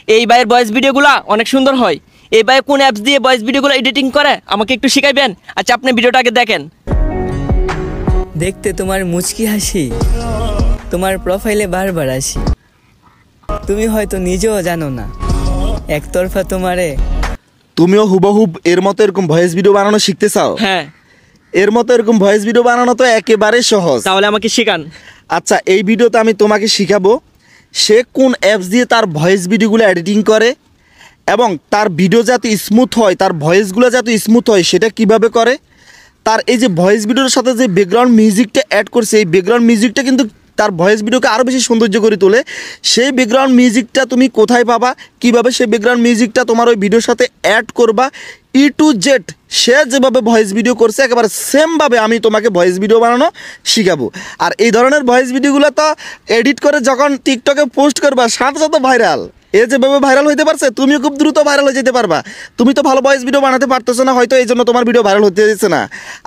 এই ভাইয়ের ভয়েস ভিডিওগুলো অনেক সুন্দর হয়। এই ভাই কোন অ্যাপস দিয়ে ভয়েস ভিডিওগুলো এডিটিং করে আমাকে একটু শিখাইবেন? আচ্ছা আপনি ভিডিওটা আগে দেখেন। দেখতে তোমার মুচকি হাসি, তোমার প্রোফাইলে বারবার আসি। তুমি হয়তো নিজেও জানো না, একতরফা তোমারে। তুমিও হুবহুব এর মতো এরকম ভয়েস ভিডিও বানানো শিখতে চাও? হ্যাঁ। এর মতো এরকম ভয়েস ভিডিও বানানো তো একেবারে সহজ। তাহলে আমাকে শেখান। আচ্ছা, এই ভিডিওতে আমি তোমাকে শিখাবো সে কোন অ্যাপস দিয়ে তার ভয়েস ভিডিওগুলো এডিটিং করে এবং তার ভিডিও যাতে স্মুথ হয়, তার ভয়েসগুলো যাতে স্মুথ হয় সেটা কিভাবে করে। তার এই যে ভয়েস ভিডিওর সাথে যে ব্যাকগ্রাউন্ড মিউজিকটা অ্যাড করছে, এই ব্যাকগ্রাউন্ড মিউজিকটা কিন্তু তার ভয়েস ভিডিওকে আরও বেশি সৌন্দর্য করে তোলে। সেই ব্যাকগ্রাউন্ড মিউজিকটা তুমি কোথায় পাবা, কিভাবে সেই ব্যাকগ্রাউন্ড মিউজিকটা তোমার ওই ভিডিওর সাথে অ্যাড করবা, ই টু জেড সে যেভাবে ভয়েস ভিডিও করছে একেবারে সেমভাবে আমি তোমাকে ভয়েস ভিডিও বানানো শিখাবো। আর এই ধরনের ভয়েস ভিডিওগুলো তো এডিট করে যখন টিকটকে পোস্ট করবা সাথে সাথে ভাইরাল। এ যেভাবে ভাইরাল হইতে পারছে তুমিও খুব দ্রুত ভাইরাল হয়ে যেতে পারবা। তুমি তো ভালো ভয়েস ভিডিও বানাতে পারতেছো না, হয়তো এই জন্য তোমার ভিডিও ভাইরাল হতে দিচ্ছে না।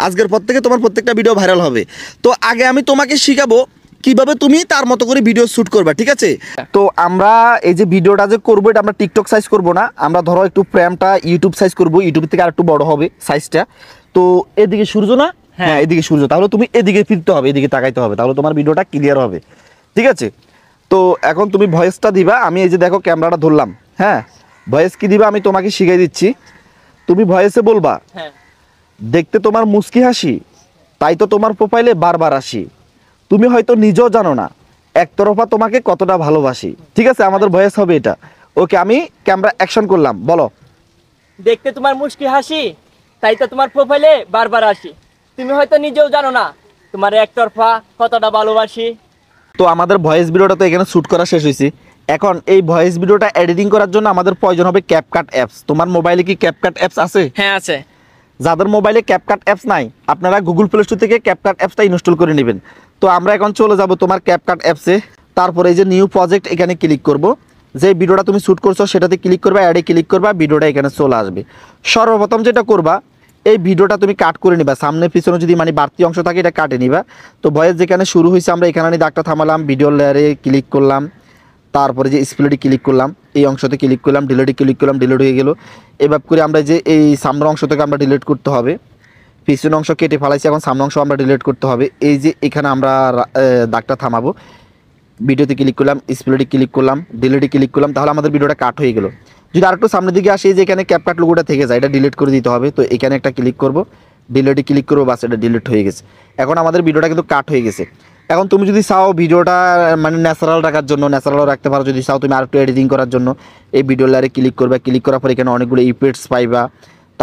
আজকের পর থেকে তোমার প্রত্যেকটা ভিডিও ভাইরাল হবে। তো আগে আমি তোমাকে শিখাবো কিভাবে তুমি তার মতো করে ভিডিও শ্যুট করবা, ঠিক আছে? তো আমরা এই যে ভিডিওটা যে করবো এটা আমরা টিকটক সাইজ করবো না, আমরা ধরো একটু ফ্রেমটা ইউটিউব সাইজ করবো, ইউটিউব থেকে আর একটু বড় হবে সাইজটা। তো এদিকে সূর্য না, হ্যাঁ এদিকে সূর্য, তাহলে তুমি এদিকে ফিরতে হবে, এদিকে তাকাইতে হবে, তাহলে তোমার ভিডিওটা ক্লিয়ার হবে, ঠিক আছে? তো এখন তুমি ভয়েসটা দিবা। আমি এই যে দেখো ক্যামেরাটা ধরলাম, হ্যাঁ ভয়েস কি দিবা আমি তোমাকে শিখিয়ে দিচ্ছি। তুমি ভয়েসে বলবা, দেখতে তোমার মুচকি হাসি, তাই তো তোমার প্রোফাইলে বারবার আসি। তুমি হয়তো নিজেও জানো না, একতরফা তোমাকে কতটা ভালোবাসি। ঠিক আছে, আমাদের ভয়েস হবে এটা। ওকে, আমি ক্যামেরা অ্যাকশন করলাম, বলো। দেখতে তোমার মুচকি হাসি, তাই তো তোমার প্রোফাইলে বারবার আসি। তুমি হয়তো নিজেও জানো না, তোমার একতরফা কতটা ভালোবাসি। তো আমাদের ভয়েস ভিডিওটা তো এখানে শ্যুট করা শেষ হয়েছে। এখন এই ভয়েস ভিডিওটা এডিটিং করার জন্য আমাদের প্রয়োজন হবে ক্যাপকাট অ্যাপস। তোমার মোবাইলে কি ক্যাপকাট অ্যাপস আছে? হ্যাঁ আছে। যাদের মোবাইলে ক্যাপকাট অ্যাপস নাই আপনারা গুগল প্লে স্টোর থেকে ক্যাপকাট অ্যাপসটা ইনস্টল করে নেবেন। তো আমরা এখন চলে যাব তোমার ক্যাপকাট অ্যাপসে। তারপরে এই যে নিউ প্রজেক্ট এখানে ক্লিক করব। যে ভিডিওটা তুমি শ্যুট করছো সেটাতে ক্লিক করবা, অ্যাডে ক্লিক করবা, ভিডিওটা এখানে চলে আসবে। সর্বপ্রথম যেটা করবা, এই ভিডিওটা তুমি কাট করে নিবা। সামনে পিছনে যদি মানে বাড়তি অংশ থাকে এটা কাটে নিবা। তো ভয়েস যেখানে শুরু হয়েছে আমরা এখানে দাগটা থামালাম, ভিডিও লেয়ারে ক্লিক করলাম, তারপরে যে স্প্লিটে ক্লিক করলাম, এই অংশতে ক্লিক করলাম, ডিলিটে ক্লিক করলাম, ডিলিট হয়ে গেল। এভাবে করে আমরা যে এই সামনের অংশ থেকে আমরা ডিলিট করতে হবে, পিছনের অংশ কেটে ফেলাইছি, এখন সামনের অংশ আমরা ডিলিট করতে হবে। এই যে এখানে আমরা দাগটা থামাবো, ভিডিওতে ক্লিক করলাম, স্প্লিটে ক্লিক করলাম, ডিলিটে ক্লিক করলাম, তাহলে আমাদের ভিডিওটা কাট হয়ে গেল। যদি আরেকটু সামনের দিকে আসে যে এখানে ক্যাপকাট লোগোটা থেকে যায়, এটা ডিলিট করে দিতে হবে। তো এখানে একটা ক্লিক করব, ডিলিটে ক্লিক করবো, বাস এটা ডিলিট হয়ে গেছে। এখন আমাদের ভিডিওটা কিন্তু কাট হয়ে গেছে। এখন তুমি যদি চাও ভিডিওটা মানে ন্যাচারাল রাখার জন্য ন্যাচারাল রাখতে পারো, যদি চাও তুমি আরেকটু এডিটিং করার জন্য এই ভিডিও লেয়ারে ক্লিক করবে। ক্লিক করার পর এখানে অনেকগুলো ইফেক্টস পাইবা।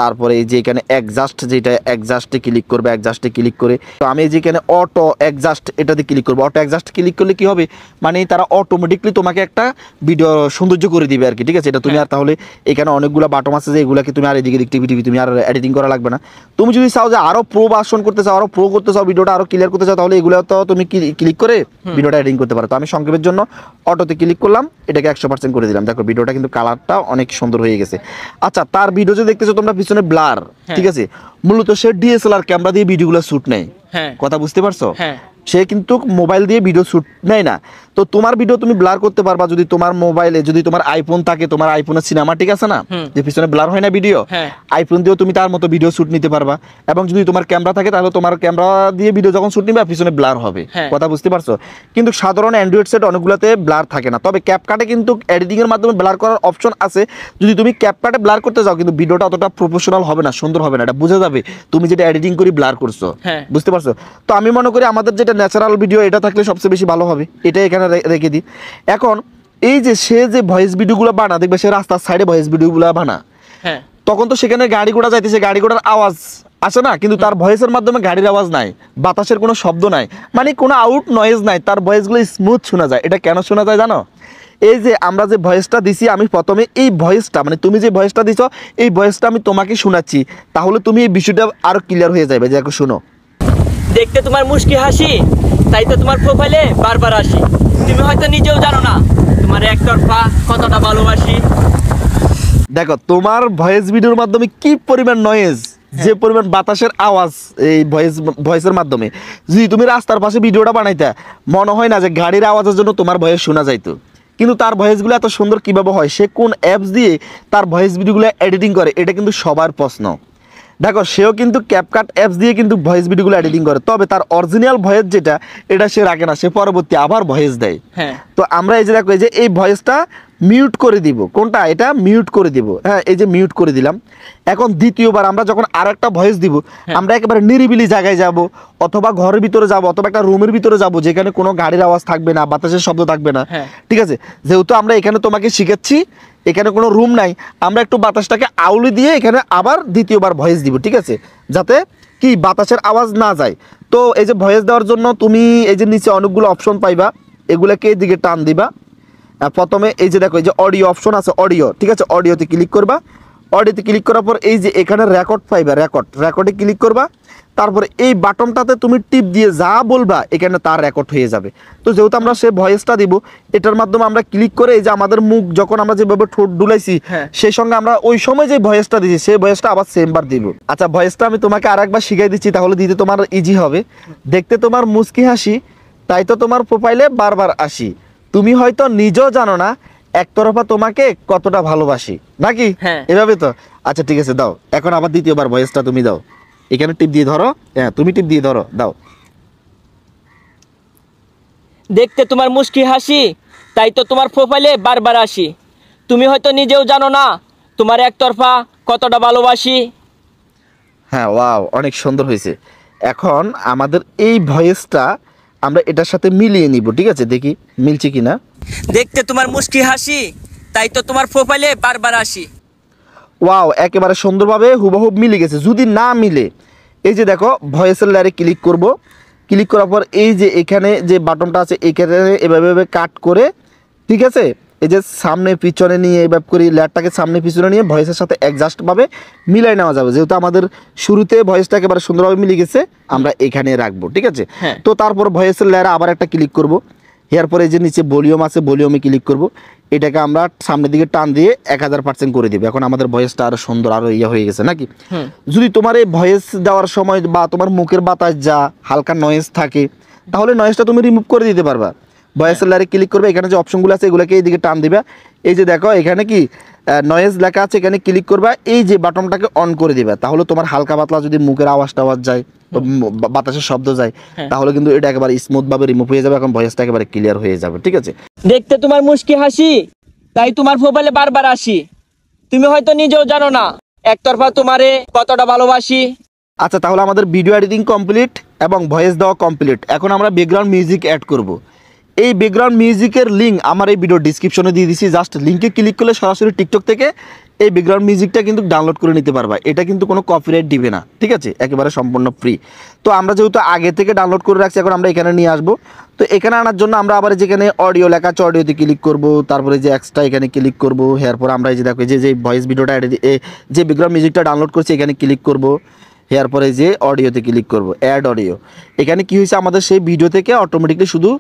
তারপরে এই যে এখানে অ্যাডজাস্ট, যেটা অ্যাডজাস্টে ক্লিক করবে, অ্যাডজাস্টে ক্লিক করে তো আমি যেখানে অটো অ্যাডজাস্ট এটাতে ক্লিক করবো। অটো অ্যাডজাস্ট ক্লিক করলে কি হবে, মানে তারা অটোমেটিকলি তোমাকে একটা ভিডিও সৌন্দর্য করে দিবে আর কি, ঠিক আছে? এটা তুমি আর তাহলে এখানে অনেকগুলো বাটন আছে যে এগুলোকে তুমি আর এদিকে টিভি তুমি আর এডিটিং করা লাগবে না। তুমি যদি চাও যে আরও প্রো ভার্সন করতে চাও, আরও প্রো করতে চাও, ভিডিওটা আরও ক্লিয়ার করতে চাও, তাহলে এগুলো তো তুমি ক্লিক করে ভিডিওটা এডিটিং করতে পারো। তো আমি সংক্ষেপের জন্য অটোতে ক্লিক করলাম, এটাকে 100% করে দিলাম। দেখো ভিডিওটা কিন্তু কালারটা অনেক সুন্দর হয়ে গেছে। আচ্ছা, তার ভিডিও যে দেখতেছো তোমরা পিছনে ব্লার, ঠিক আছে, মূলত সে ডিএসএলআর ক্যামেরা দিয়ে ভিডিওগুলো শুট নেয়। কথা বুঝতে পারছো? সে কিন্তু মোবাইল দিয়ে ভিডিও শুট নেয় না। তো তোমার ভিডিও তুমি ব্লার করতে পারবা যদি তোমার মোবাইলে, যদি তোমার আইফোন থাকে, তোমার আইফোনের সিনেমাটিক আছে না যে পিছনে ব্লার হয় না ভিডিও, আইফোন দিয়েও তুমি তার মতো ভিডিও শুট নিতে পারবা। এবং যদি তোমার ক্যামেরা থাকে তাহলে তোমার ক্যামেরা দিয়ে ভিডিও যখন শুট নিবে পিছনে ব্লার হবে। কথা বুঝতে পারছো? কিন্তু সাধারণ অ্যান্ড্রয়েড সেট অনেকগুলোতে ব্লার থাকে না। তবে ক্যাপকাটে কিন্তু এডিটিং এর মাধ্যমে ব্লার করার অপশন আছে। যদি তুমি ক্যাপকাটে ব্লার করতে যাও কিন্তু ভিডিওটা অতটা প্রফেশনাল হবে না, সুন্দর হবে না, এটা বোঝা যাবে তুমি যেটা এডিটিং করে ব্লার করছো। বুঝতে পারছো? তো আমি মনে করি আমাদের যেটা ন্যাচারাল ভিডিও এটা থাকলে সবচেয়ে বেশি ভালো হবে, এটা এখানে রেখে দিই। এখন এই যে সে যে ভয়েস ভিডিওগুলো বানা, দেখবে সে রাস্তার সাইডে ভয়েস ভিডিওগুলো বানা, তখন তো সেখানে গাড়ি ঘোড়া যাইতেছে, গাড়ি ঘোড়ার আওয়াজ আসে না, কিন্তু তার ভয়েসের মাধ্যমে গাড়ির আওয়াজ নাই, বাতাসের কোনো শব্দ নাই, মানে কোনো আউট নয়েজ নাই, তার ভয়েসগুলো স্মুথ শোনা যায়। এটা কেন শোনা যায় জানো? এই যে আমরা যে ভয়েসটা দিছি, আমি প্রথমে এই ভয়েসটা মানে তুমি যে ভয়েসটা দিছো এই ভয়েসটা আমি তোমাকে শোনাচ্ছি, তাহলে তুমি এই বিষয়টা আরো ক্লিয়ার হয়ে যাবে। যে দেখো শোনো, দেখতে তোমার মুচকি হাসি, তাই তো তোমার প্রোফাইলে বারবার আসি। তুমি হয়তো নিজেও জানো না, তোমার একতরফা কতটা ভালোবাসি। দেখো তোমার ভয়েস ভিডিওর মাধ্যমে কি পরিমাণ নয়েজ, যে পরিমাণ বাতাসের আওয়াজ এই ভয়েসের মাধ্যমে। যদি তুমি রাস্তার পাশে ভিডিওটা বানাইতা, মনে হয় না যে গাড়ির আওয়াজের জন্য তোমার ভয়েস শোনা যাইতো। কিন্তু তার ভয়েসগুলো এত সুন্দর কিভাবে হয়, সে কোন অ্যাপস দিয়ে তার ভয়েস ভিডিওগুলো এডিটিং করে, এটা কিন্তু সবার প্রশ্ন। দেখো সেও কিন্তু ক্যাপকাট অ্যাপস দিয়ে কিন্তু ভয়েস ভিডিওগুলো এডিটিং করে, তবে তার অরিজিনাল ভয়েস যেটা এটা সে রাখে না, সে পরবর্তী আবার ভয়েস দেয়। হ্যাঁ তো আমরা এই যে দেখো এই যে এই ভয়েসটা মিউট করে দিব, কোনটা এটা মিউট করে দিব, হ্যাঁ এই যে মিউট করে দিলাম। এখন দ্বিতীয়বার আমরা যখন আর একটা ভয়েস দিব, আমরা একেবারে নিরিবিলি জায়গায় যাব, অথবা ঘরের ভিতরে যাব, অথবা একটা রুমের ভিতরে যাব যেখানে কোনো গাড়ির আওয়াজ থাকবে না, বাতাসের শব্দ থাকবে না। হ্যাঁ। ঠিক আছে, যেহেতু আমরা এখানে তোমাকে শিখাচ্ছি, এখানে কোনো রুম নাই, আমরা একটু বাতাসটাকে আউলি দিয়ে এখানে আবার দ্বিতীয়বার ভয়েস দিব, ঠিক আছে, যাতে কি বাতাসের আওয়াজ না যায়। তো এই যে ভয়েস দেওয়ার জন্য তুমি এই যে নিচে অনেকগুলো অপশন পাইবা, এগুলোকে এদিকে টান দিবা। প্রথমে এই যে দেখো এই যে অডিও অপশন আছে, অডিও, ঠিক আছে, অডিওতে ক্লিক করবা। অডিওতে ক্লিক করার পর এই যে এখানে রেকর্ড পাইবা, রেকর্ডে ক্লিক করবা। তারপরে এই বাটনটাতে তুমি টিপ দিয়ে যা বলবা এখানে তার রেকর্ড হয়ে যাবে। তো যেহেতু আমরা সে ভয়েসটা দিব, এটার মাধ্যমে আমরা ক্লিক করে এই যে আমাদের মুখ যখন আমরা যেভাবে ঠোঁট ডুলাইছি, হ্যাঁ। সেই সঙ্গে আমরা ওই সময় যে ভয়েসটা দিয়েছি সেই ভয়েসটা আবার সেমবার দিব। আচ্ছা ভয়েসটা আমি তোমাকে আরেকবার শিখাই দিচ্ছি, তাহলে দিতে তোমার ইজি হবে। দেখতে তোমার মুচকি হাসি, তাই তো তোমার প্রোফাইলে বারবার আসি, তুমি হয়তো নিজেও জানো না একতরফা তোমাকে কতটা ভালোবাসি, নাকি? হ্যাঁ। এভাবে তো। আচ্ছা ঠিক আছে, দাও এখন আবার দ্বিতীয়বার ভয়েসটা তুমি দাও, এখানে টিপ দিয়ে ধরো, হ্যাঁ তুমি টিপ দিয়ে ধরো, দাও। দেখতে তোমার মুচকি হাসি, তাই তো তোমার প্রোফাইলে বারবার আসি, তুমি হয়তো নিজেও জানো না তোমার একতরফা কতটা ভালোবাসি। হ্যাঁ ওয়াও, অনেক সুন্দর হয়েছে। এখন আমাদের এই ভয়েসটা আমরা এটার সাথে মিলিয়ে নিব, ঠিক আছে, দেখি মিলছে কিনা। দেখতে তোমার মুচকি হাসি, তাই তো তোমার প্রোফাইলে বারবার আসি। ওয়াও, একেবারে সুন্দরভাবে হুবহুব মিলে গেছে। যদি না মিলে এই যে দেখো ভয়েসের লেয়ারে ক্লিক করব, ক্লিক করার পর এই যে এখানে যে বাটনটা আছে এখানে এভাবে কাট করে, ঠিক আছে, এই যে সামনে পিছনে নিয়ে এভাবে করে লেয়ারটাকে সামনে পিছনে নিয়ে ভয়েসের সাথে অ্যাডজাস্টভাবে মিলাই নেওয়া যাবে। যেহেতু আমাদের শুরুতে ভয়েসটা একেবারে সুন্দরভাবে মিলে গেছে, আমরা এখানে রাখবো, ঠিক আছে। হ্যাঁ। তো তারপর ভয়েসের লেয়ারে আবার একটা ক্লিক করব, এরপরে যে নিচে ভলিউম আছে ভলিউমে ক্লিক করব, এটাকে আমরা সামনের দিকে টান দিয়ে 1000% করে দিব। এখন আমাদের ভয়েসটা আরো সুন্দর আরো ইয়ে হয়ে গেছে, নাকি? যদি তোমার এই ভয়েস দেওয়ার সময় বা তোমার মুখের বাতাস যা হালকা নয়েজ থাকে, তাহলে নয়েজটা তুমি রিমুভ করে দিতে পারবা। ভয়েসের লেয়ারে ক্লিক করবে, এখানে যে অপশনগুলো আছে এগুলোকে এইদিকে টান দিবা। এই যে দেখো এখানে কি নয়েজ লেখা আছে, এখানে ক্লিক করবা, এই যে বাটনটাকে অন করে দিবা। তাহলে তোমার হালকা পাতলা যদি মুখের আওয়াজ যায়, বাতাসের শব্দ যায়, তাহলে কিন্তু এটা একেবারে স্মুথ ভাবে রিমুভ হয়ে যাবে। এখন ভয়েসটা একেবারে ক্লিয়ার হয়ে যাবে, ঠিক আছে। দেখতে তোমার মুচকি হাসি, তাই তোমার প্রোফাইলে বারবার আসি, তুমি হয়তো নিজেও জানো না একতরফা তোমারে কতটা ভালোবাসি। আচ্ছা তাহলে আমাদের ভিডিও এডিটিং কমপ্লিট এবং ভয়েস দেওয়া কমপ্লিট। এখন আমরা ব্যাকগ্রাউন্ড মিউজিক অ্যাড করব। এই ব্যাকগ্রাউন্ড মিউজিকের লিঙ্ক আমার এই ভিডিও ডিসক্রিপশনে দিয়ে দিছি, জাস্ট লিঙ্কে ক্লিক করলে সরাসরি টিকটক থেকে এই ব্যাকগ্রাউন্ড মিউজিকটা কিন্তু ডাউনলোড করে নিতে পারবা। এটা কিন্তু কোনো কপিরাইট দিবে না, ঠিক আছে, একেবারে সম্পূর্ণ ফ্রি। তো আমরা যেহেতু আগে থেকে ডাউনলোড করে রাখছি, এখন আমরা এখানে নিয়ে আসবো। তো এখানে আনার জন্য আমরা আবার যেখানে অডিও লেখা আছে অডিওতে ক্লিক করব, তারপরে যে এক্সট্রা এখানে ক্লিক করব, এরপর আমরা এই যে দেখো যে ভয়েস ভিডিওটা যে ব্যাকগ্রাউন্ড মিউজিকটা ডাউনলোড করছি এখানে ক্লিক করব, এরপরে যে অডিওতে ক্লিক করব, অ্যাড অডিও। এখানে কি হয়েছে, আমাদের সেই ভিডিও থেকে অটোমেটিকলি শুধু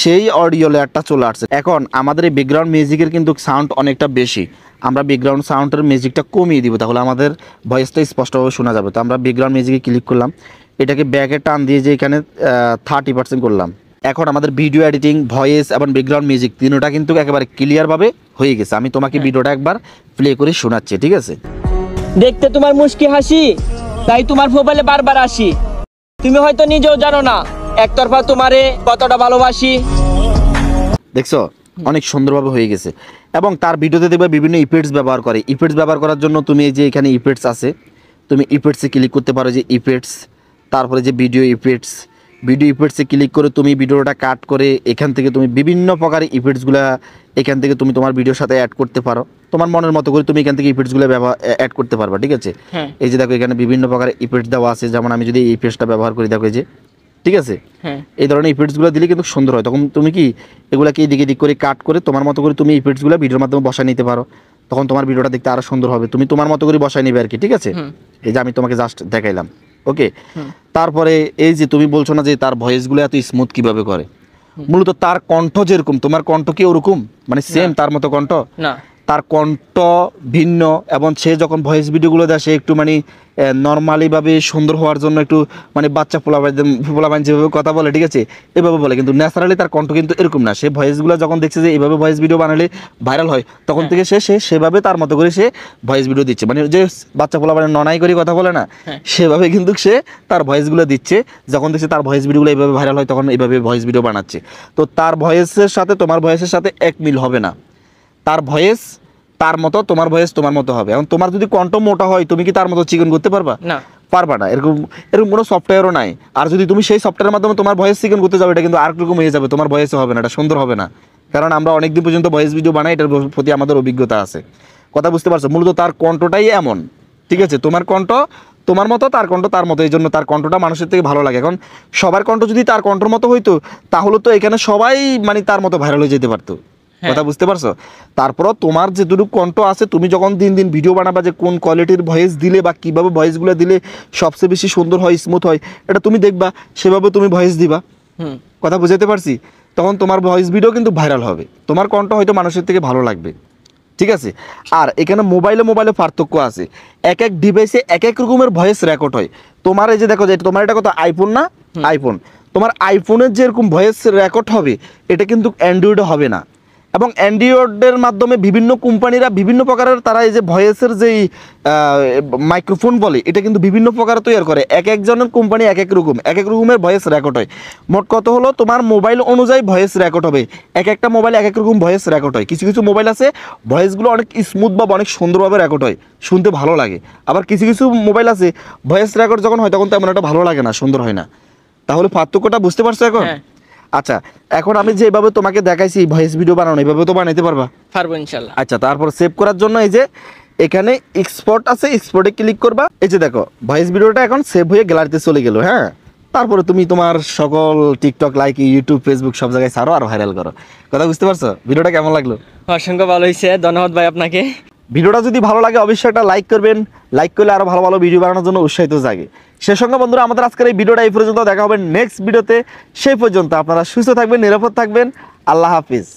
সেই অডিও লেয়ারটা চলে আসছে। এখন আমাদের এই ব্যাকগ্রাউন্ড মিউজিকের কিন্তু সাউন্ড অনেকটা বেশি, আমরা ব্যাকগ্রাউন্ড সাউন্ডের মিউজিকটা কমিয়ে দিব, তাহলে আমাদের ভয়েসটা স্পষ্টভাবে শোনা যাবে। তো আমরা ব্যাকগ্রাউন্ড মিউজিকে ক্লিক করলাম, এটাকে ব্যাকে টান দিয়ে যে এখানে 30% করলাম। এখন আমাদের ভিডিও এডিটিং, ভয়েস এবং ব্যাকগ্রাউন্ড মিউজিক তিনটা কিন্তু একেবারে ক্লিয়ারভাবে হয়ে গেছে। আমি তোমাকে ভিডিওটা একবার প্লে করে শোনাচ্ছি, ঠিক আছে। দেখতে তোমার মুচকি হাসি, তাই তোমার প্রোফাইলে বারবার আসি, তুমি হয়তো নিজেও জানো না একতরফা তোমারে কতটা ভালোবাসি। দেখছো অনেক সুন্দরভাবে হয়ে গেছে। এবং তার ভিডিওতে দেখবে বিভিন্ন ইফেক্টস ব্যবহার করে। ইফেক্টস ব্যবহার করার জন্য তুমি এই যে এখানে ইফেক্টস আছে, তুমি ইফেক্টসে ক্লিক করতে পারো, যে ইফেক্টস, তারপরে যে ভিডিও ইফেক্টসে ক্লিক করে তুমি ভিডিওটা কাট করে এখান থেকে তুমি বিভিন্ন প্রকার ইফেক্টসগুলো এখান থেকে তুমি তোমার ভিডিওর সাথে অ্যাড করতে পারো। তোমার মনের মতো করে তুমি এখান থেকে ইফেক্টসগুলো অ্যাড করতে পারবা, ঠিক আছে। এই যে দেখো এখানে বিভিন্ন প্রকার ইফেক্টস দেওয়া আছে, যেমন আমি যদি এই ইফেক্টসটা ব্যবহার করি, দেখো এই যে, ঠিক আছে, এই ধরনের ইফেক্টসগুলো দিলে কিন্তু সুন্দর হয়। তখন তুমি কি এগুলাকে এদিকে দিক করে কাট করে তোমার মতো করে তুমি ইফেক্টসগুলো ভিডিওর মাধ্যমে বসায় নিতে পারো, তখন তোমার ভিডিওটা দেখতে আরো সুন্দর হবে। তুমি তোমার মতো করে বসায় নিবে আর কি, ঠিক আছে। এই যে আমি তোমাকে জাস্ট দেখাইলাম, ওকে। তারপরে এই যে তুমি বলছো না যে তার ভয়েসগুলো এত স্মুথ কিভাবে করে, মূলত তার কণ্ঠ যেরকম, তোমার কণ্ঠ কি ওরকম, মানে সেম তার মতো কণ্ঠ না। তার কণ্ঠ ভিন্ন, এবং সে যখন ভয়েস ভিডিওগুলো দেয় সে একটু মানে নর্মালিভাবে সুন্দর হওয়ার জন্য একটু মানে বাচ্চা পোলাপান যেভাবে কথা বলে, ঠিক আছে, এভাবে বলে, কিন্তু ন্যাচারালি তার কণ্ঠ কিন্তু এরকম না। সে ভয়েসগুলো যখন দেখছে যে এইভাবে ভয়েস ভিডিও বানালে ভাইরাল হয়, তখন থেকে সে সেভাবে তার মতো করে সে ভয়েস ভিডিও দিচ্ছে, মানে যে বাচ্চা পোলাপান ননাই করে কথা বলে না, সেভাবে কিন্তু সে তার ভয়েসগুলো দিচ্ছে। যখন দেখছে তার ভয়েস ভিডিওগুলো এইভাবে ভাইরাল হয়, তখন এইভাবে ভয়েস ভিডিও বানাচ্ছে। তো তার ভয়েসের সাথে তোমার ভয়েসের সাথে এক মিল হবে না। তার ভয়েস তার মতো, তোমার ভয়েস তোমার মতো হবে। এখন তোমার যদি কণ্ঠ মোটা হয়, তুমি কি তার মতো চিকন করতে পারবা? না, পারবা না। এরকম কোনো সফটওয়্যারও নাই। আর যদি তুমি সেই সফটওয়্যারের মাধ্যমে তোমার ভয়েস চিকন করতে যাবে, এটা কিন্তু আর রকম হয়ে যাবে, তোমার ভয়েসও হবে না, এটা সুন্দর হবে না। কারণ আমরা অনেকদিন পর্যন্ত ভয়েস ভিডিও বানাই, এটার প্রতি আমাদের অভিজ্ঞতা আছে। কথা বুঝতে পারছো? মূলত তার কণ্ঠটাই এমন, ঠিক আছে, তোমার কণ্ঠ তোমার মতো, তার কণ্ঠ তার মতো, এই জন্য তার কণ্ঠটা মানুষের থেকে ভালো লাগে। এখন সবার কণ্ঠ যদি তার কণ্ঠর মতো হইতো, তাহলে তো এখানে সবাই মানে তার মতো ভাইরাল হয়ে যেতে পারতো। কথা বুঝতে পারছো? তারপরও তোমার যেটুকু কণ্ঠ আছে, তুমি যখন দিন দিন ভিডিও বানাবা, যে কোন কোয়ালিটির ভয়েস দিলে বা কীভাবে ভয়েসগুলো দিলে সবচেয়ে বেশি সুন্দর হয়, স্মুথ হয়, এটা তুমি দেখবা, সেভাবে তুমি ভয়েস দিবা। কথা বুঝাতে পারছি? তখন তোমার ভয়েস ভিডিও কিন্তু ভাইরাল হবে, তোমার কণ্ঠ হয়তো মানুষের থেকে ভালো লাগবে, ঠিক আছে। আর এখানে মোবাইলে পার্থক্য আছে। এক এক ডিভাইসে এক এক রকমের ভয়েস রেকর্ড হয়। তোমার এই যে দেখো, যে তোমার এটা কত আইফোন না, আইফোন, তোমার আইফোনের যেরকম ভয়েস রেকর্ড হবে, এটা কিন্তু অ্যান্ড্রয়েডে হবে না। এবং অ্যান্ড্রয়েডের মাধ্যমে বিভিন্ন কোম্পানিরা বিভিন্ন প্রকারের তারা এই যে ভয়েসের যেই মাইক্রোফোন বলে, এটা কিন্তু বিভিন্ন প্রকার তৈরি করে। এক একজনের কোম্পানি এক এক রকমের ভয়েস রেকর্ড হয়। মোট কত হলো, তোমার মোবাইল অনুযায়ী ভয়েস রেকর্ড হবে। এক একটা মোবাইলে এক এক রকম ভয়েস রেকর্ড হয়। কিছু কিছু মোবাইল আছে ভয়েসগুলো অনেক স্মুথ বা অনেক সুন্দরভাবে রেকর্ড হয়, শুনতে ভালো লাগে। আবার কিছু কিছু মোবাইল আছে ভয়েস রেকর্ড যখন হয়, তখন তেমন একটা ভালো লাগে না, সুন্দর হয় না। তাহলে পার্থক্যটা বুঝতে পারছো এখন? আচ্ছা, এখন আমি যেভাবে তোমাকে দেখাইছি ভয়েস ভিডিও বানানো, এইভাবে তো বানাইতে পারবা? পারবো ইনশাল্লাহ। আচ্ছা, তারপর সেভ করার জন্য এই যে এখানে এক্সপোর্ট আছে, এক্সপোর্টে ক্লিক করবা। এই যে দেখো ভয়েস ভিডিওটা এখন সেভ হয়ে গ্যালারিতে চলে গেল। হ্যাঁ, তারপরে তুমি তোমার সকল টিকটক, লাইক, ইউটিউব, ফেসবুক সব জায়গায় ছাড়ো আর ভাইরাল করো। কথা বুঝতে পারছো? ভিডিওটা কেমন লাগলো? অসংখ্য ভালো হয়েছে, ধন্যবাদ ভাই আপনাকে। ভিডিওটা যদি ভালো লাগে অবশ্যই একটা লাইক করবেন। লাইক করলে আরো ভালো ভালো ভিডিও বানানোর জন্য উৎসাহিত জাগে। সে সঙ্গে বন্ধুরা, আমাদের আজকের এই ভিডিওটা এই পর্যন্ত, দেখা হবে নেক্সট ভিডিওতে। সেই পর্যন্ত আপনারা সুস্থ থাকবেন, নিরাপদ থাকবেন। আল্লাহ হাফিজ।